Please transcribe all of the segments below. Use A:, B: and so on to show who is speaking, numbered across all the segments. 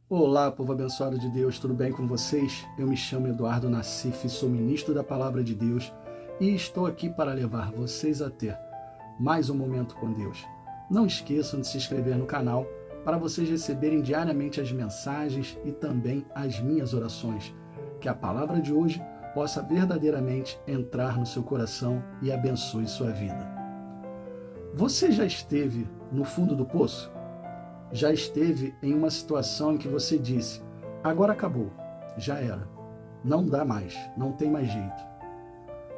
A: Olá, povo abençoado de Deus, tudo bem com vocês? Eu me chamo Eduardo Nassif, sou ministro da Palavra de Deus e estou aqui para levar vocês a ter mais um momento com Deus. Não esqueçam de se inscrever no canal para vocês receberem diariamente as mensagens e também as minhas orações. Que a palavra de hoje possa verdadeiramente entrar no seu coração e abençoe sua vida. Você já esteve no fundo do poço? Já esteve em uma situação em que você disse, agora acabou, já era, não dá mais, não tem mais jeito.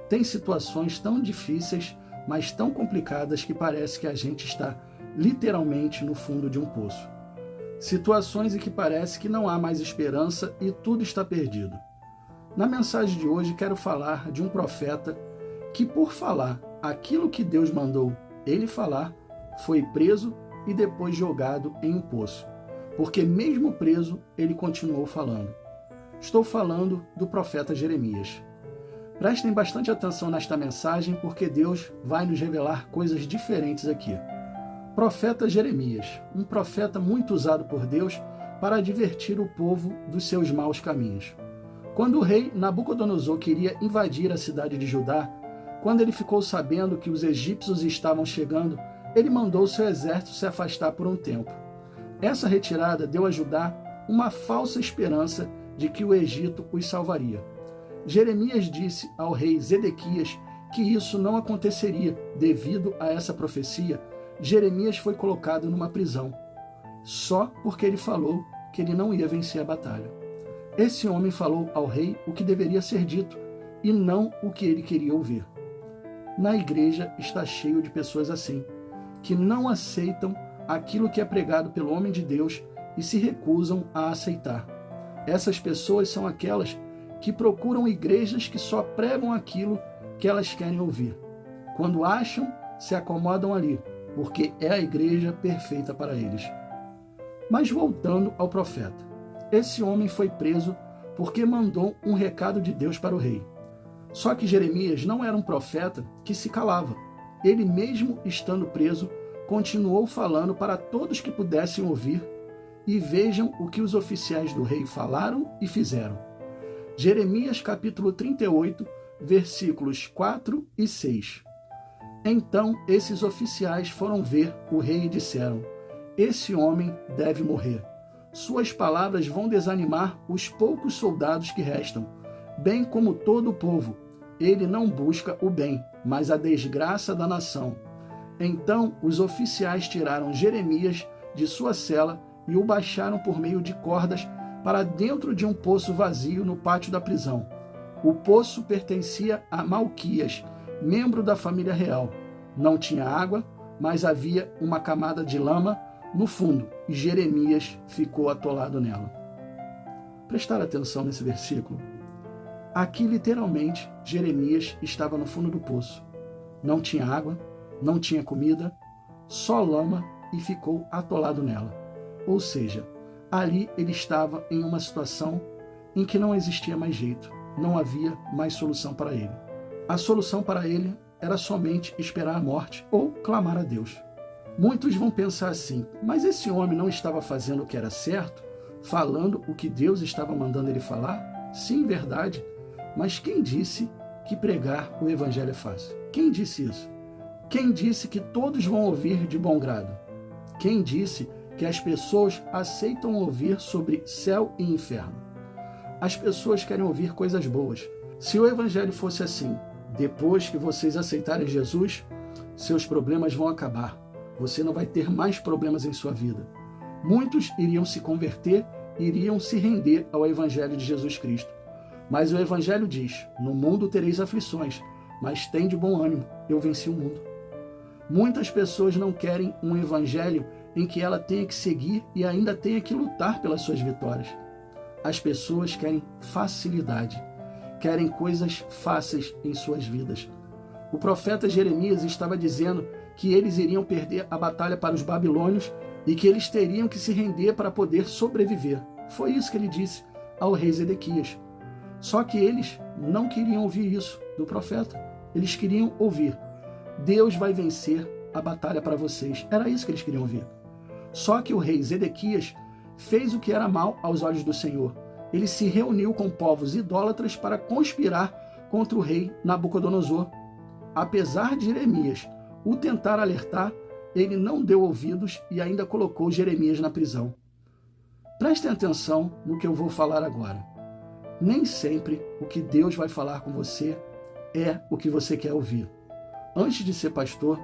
A: Tem situações tão difíceis, mas tão complicadas que parece que a gente está literalmente no fundo de um poço. Situações em que parece que não há mais esperança e tudo está perdido. Na mensagem de hoje quero falar de um profeta que, por falar aquilo que Deus mandou ele falar, foi preso e depois jogado em um poço, porque mesmo preso, ele continuou falando. Estou falando do profeta Jeremias. Prestem bastante atenção nesta mensagem, porque Deus vai nos revelar coisas diferentes aqui. Profeta Jeremias, um profeta muito usado por Deus para advertir o povo dos seus maus caminhos. Quando o rei Nabucodonosor queria invadir a cidade de Judá, quando ele ficou sabendo que os egípcios estavam chegando, ele mandou seu exército se afastar por um tempo. Essa retirada deu a Judá uma falsa esperança de que o Egito os salvaria. Jeremias disse ao rei Zedequias que isso não aconteceria. Devido a essa profecia, Jeremias foi colocado numa prisão, só porque ele falou que ele não ia vencer a batalha. Esse homem falou ao rei o que deveria ser dito e não o que ele queria ouvir. Na igreja está cheio de pessoas assim, que não aceitam aquilo que é pregado pelo homem de Deus e se recusam a aceitar. Essas pessoas são aquelas que procuram igrejas que só pregam aquilo que elas querem ouvir. Quando acham, se acomodam ali, porque é a igreja perfeita para eles. Mas voltando ao profeta, esse homem foi preso porque mandou um recado de Deus para o rei. Só que Jeremias não era um profeta que se calava. Ele, mesmo estando preso, continuou falando para todos que pudessem ouvir, e vejam o que os oficiais do rei falaram e fizeram. Jeremias capítulo 38, versículos 4 e 6. Então esses oficiais foram ver o rei e disseram, esse homem deve morrer. Suas palavras vão desanimar os poucos soldados que restam, bem como todo o povo. Ele não busca o bem, mas a desgraça da nação. Então os oficiais tiraram Jeremias de sua cela e o baixaram por meio de cordas para dentro de um poço vazio no pátio da prisão. O poço pertencia a Malquias, membro da família real. Não tinha água, mas havia uma camada de lama no fundo e Jeremias ficou atolado nela. Prestar atenção nesse versículo. Aqui, literalmente, Jeremias estava no fundo do poço. Não tinha água, não tinha comida, só lama e ficou atolado nela. Ou seja, ali ele estava em uma situação em que não existia mais jeito, não havia mais solução para ele. A solução para ele era somente esperar a morte ou clamar a Deus. Muitos vão pensar assim, mas esse homem não estava fazendo o que era certo, falando o que Deus estava mandando ele falar? Sim, verdade. Mas quem disse que pregar o evangelho é fácil? Quem disse isso? Quem disse que todos vão ouvir de bom grado? Quem disse que as pessoas aceitam ouvir sobre céu e inferno? As pessoas querem ouvir coisas boas. Se o evangelho fosse assim, depois que vocês aceitarem Jesus, seus problemas vão acabar. Você não vai ter mais problemas em sua vida. Muitos iriam se converter, iriam se render ao evangelho de Jesus Cristo. Mas o evangelho diz, no mundo tereis aflições, mas tem de bom ânimo, eu venci o mundo. Muitas pessoas não querem um evangelho em que ela tenha que seguir e ainda tenha que lutar pelas suas vitórias. As pessoas querem facilidade, querem coisas fáceis em suas vidas. O profeta Jeremias estava dizendo que eles iriam perder a batalha para os babilônios e que eles teriam que se render para poder sobreviver. Foi isso que ele disse ao rei Zedequias. Só que eles não queriam ouvir isso do profeta. Eles queriam ouvir: Deus vai vencer a batalha para vocês. Era isso que eles queriam ouvir. Só que o rei Zedequias fez o que era mal aos olhos do Senhor. Ele se reuniu com povos idólatras para conspirar contra o rei Nabucodonosor. Apesar de Jeremias o tentar alertar, ele não deu ouvidos e ainda colocou Jeremias na prisão. Prestem atenção no que eu vou falar agora. Nem sempre o que Deus vai falar com você é o que você quer ouvir. Antes de ser pastor,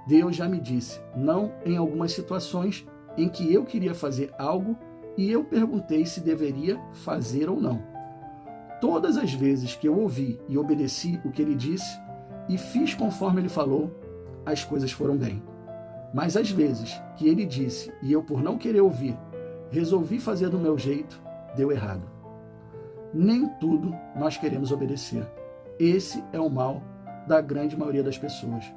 A: Deus já me disse não em algumas situações em que eu queria fazer algo e eu perguntei se deveria fazer ou não. Todas as vezes que eu ouvi e obedeci o que ele disse e fiz conforme ele falou, as coisas foram bem. Mas às vezes que ele disse e eu, por não querer ouvir, resolvi fazer do meu jeito, deu errado. Nem tudo nós queremos obedecer. Esse é o mal da grande maioria das pessoas.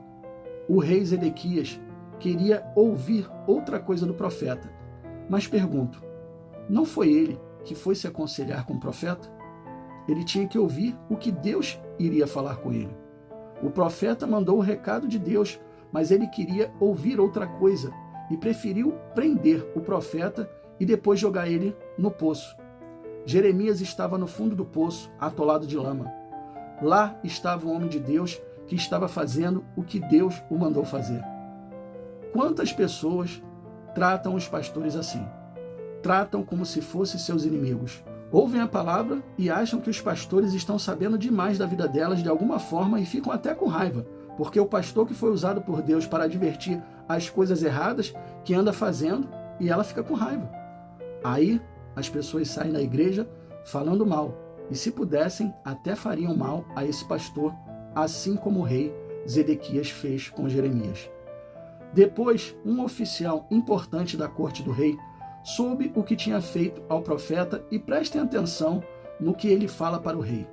A: O rei Zedequias queria ouvir outra coisa do profeta. Mas pergunto, não foi ele que foi se aconselhar com o profeta? Ele tinha que ouvir o que Deus iria falar com ele. O profeta mandou o recado de Deus, mas ele queria ouvir outra coisa e preferiu prender o profeta e depois jogar ele no poço. Jeremias estava no fundo do poço, atolado de lama. Lá estava o homem de Deus que estava fazendo o que Deus o mandou fazer. Quantas pessoas tratam os pastores assim? Tratam como se fossem seus inimigos. Ouvem a palavra e acham que os pastores estão sabendo demais da vida delas de alguma forma e ficam até com raiva, porque o pastor que foi usado por Deus para advertir as coisas erradas que anda fazendo e ela fica com raiva. Aí as pessoas saem da igreja falando mal e, se pudessem, até fariam mal a esse pastor, assim como o rei Zedequias fez com Jeremias. Depois, um oficial importante da corte do rei soube o que tinha feito ao profeta e prestem atenção no que ele fala para o rei.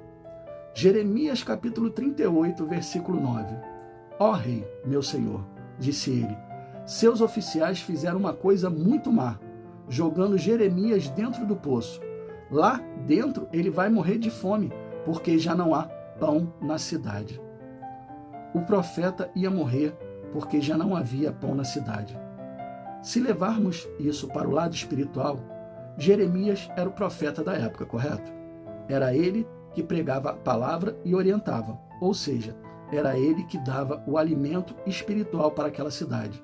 A: Jeremias capítulo 38, versículo 9. Ó rei, meu senhor, disse ele, seus oficiais fizeram uma coisa muito má, jogando Jeremias dentro do poço. Lá dentro ele vai morrer de fome, porque já não há pão na cidade. O profeta ia morrer porque já não havia pão na cidade. Se levarmos isso para o lado espiritual, Jeremias era o profeta da época, correto? Era ele que pregava a palavra e orientava, ou seja, era ele que dava o alimento espiritual para aquela cidade,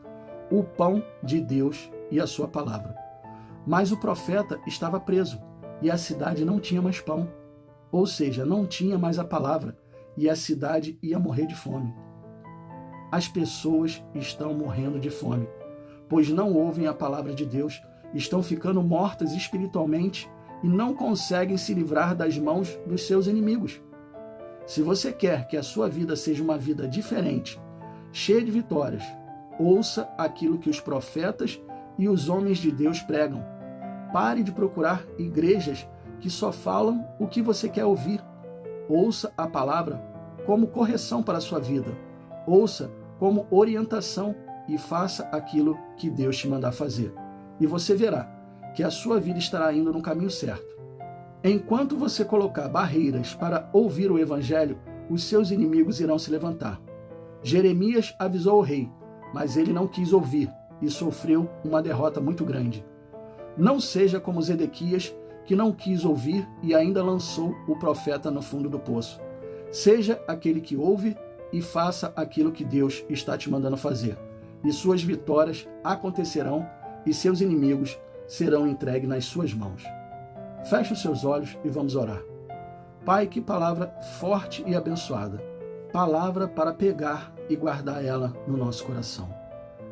A: o pão de Deus e a sua palavra. Mas o profeta estava preso e a cidade não tinha mais pão, ou seja, não tinha mais a palavra e a cidade ia morrer de fome. As pessoas estão morrendo de fome, pois não ouvem a palavra de Deus, estão ficando mortas espiritualmente e não conseguem se livrar das mãos dos seus inimigos. Se você quer que a sua vida seja uma vida diferente, cheia de vitórias, ouça aquilo que os profetas e os homens de Deus pregam. Pare de procurar igrejas que só falam o que você quer ouvir. Ouça a palavra como correção para a sua vida. Ouça como orientação e faça aquilo que Deus te mandar fazer. E você verá que a sua vida estará indo no caminho certo. Enquanto você colocar barreiras para ouvir o evangelho, os seus inimigos irão se levantar. Jeremias avisou o rei, mas ele não quis ouvir e sofreu uma derrota muito grande. Não seja como Zedequias, que não quis ouvir e ainda lançou o profeta no fundo do poço. Seja aquele que ouve e faça aquilo que Deus está te mandando fazer. E suas vitórias acontecerão e seus inimigos serão entregues nas suas mãos. Feche os seus olhos e vamos orar. Pai, que palavra forte e abençoada. Palavra para pegar e guardar ela no nosso coração.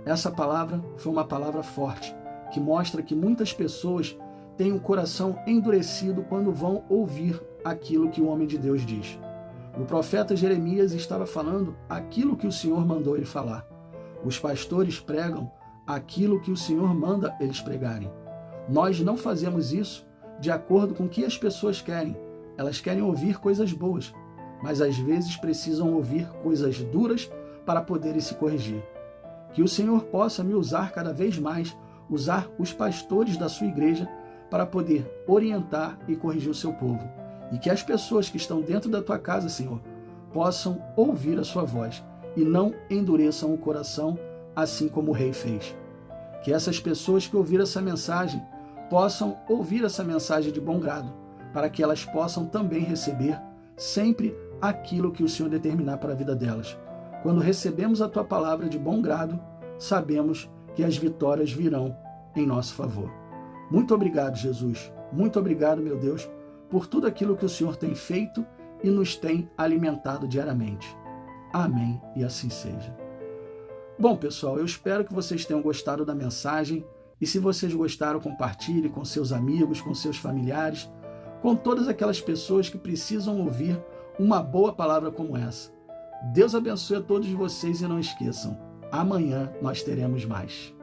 A: Essa palavra foi uma palavra forte, que mostra que muitas pessoas têm o coração endurecido quando vão ouvir aquilo que o homem de Deus diz. O profeta Jeremias estava falando aquilo que o Senhor mandou ele falar. Os pastores pregam aquilo que o Senhor manda eles pregarem. Nós não fazemos isso de acordo com o que as pessoas querem. Elas querem ouvir coisas boas, mas às vezes precisam ouvir coisas duras para poderem se corrigir. Que o Senhor possa me usar cada vez mais, usar os pastores da sua igreja para poder orientar e corrigir o seu povo. E que as pessoas que estão dentro da tua casa, Senhor, possam ouvir a sua voz e não endureçam o coração assim como o rei fez. Que essas pessoas que ouviram essa mensagem possam ouvir essa mensagem de bom grado, para que elas possam também receber sempre aquilo que o Senhor determinar para a vida delas. Quando recebemos a Tua palavra de bom grado, sabemos que as vitórias virão em nosso favor. Muito obrigado, Jesus. Muito obrigado, meu Deus, por tudo aquilo que o Senhor tem feito e nos tem alimentado diariamente. Amém e assim seja. Bom, pessoal, eu espero que vocês tenham gostado da mensagem e se vocês gostaram, compartilhe com seus amigos, com seus familiares, com todas aquelas pessoas que precisam ouvir uma boa palavra como essa. Deus abençoe a todos vocês e não esqueçam, amanhã nós teremos mais.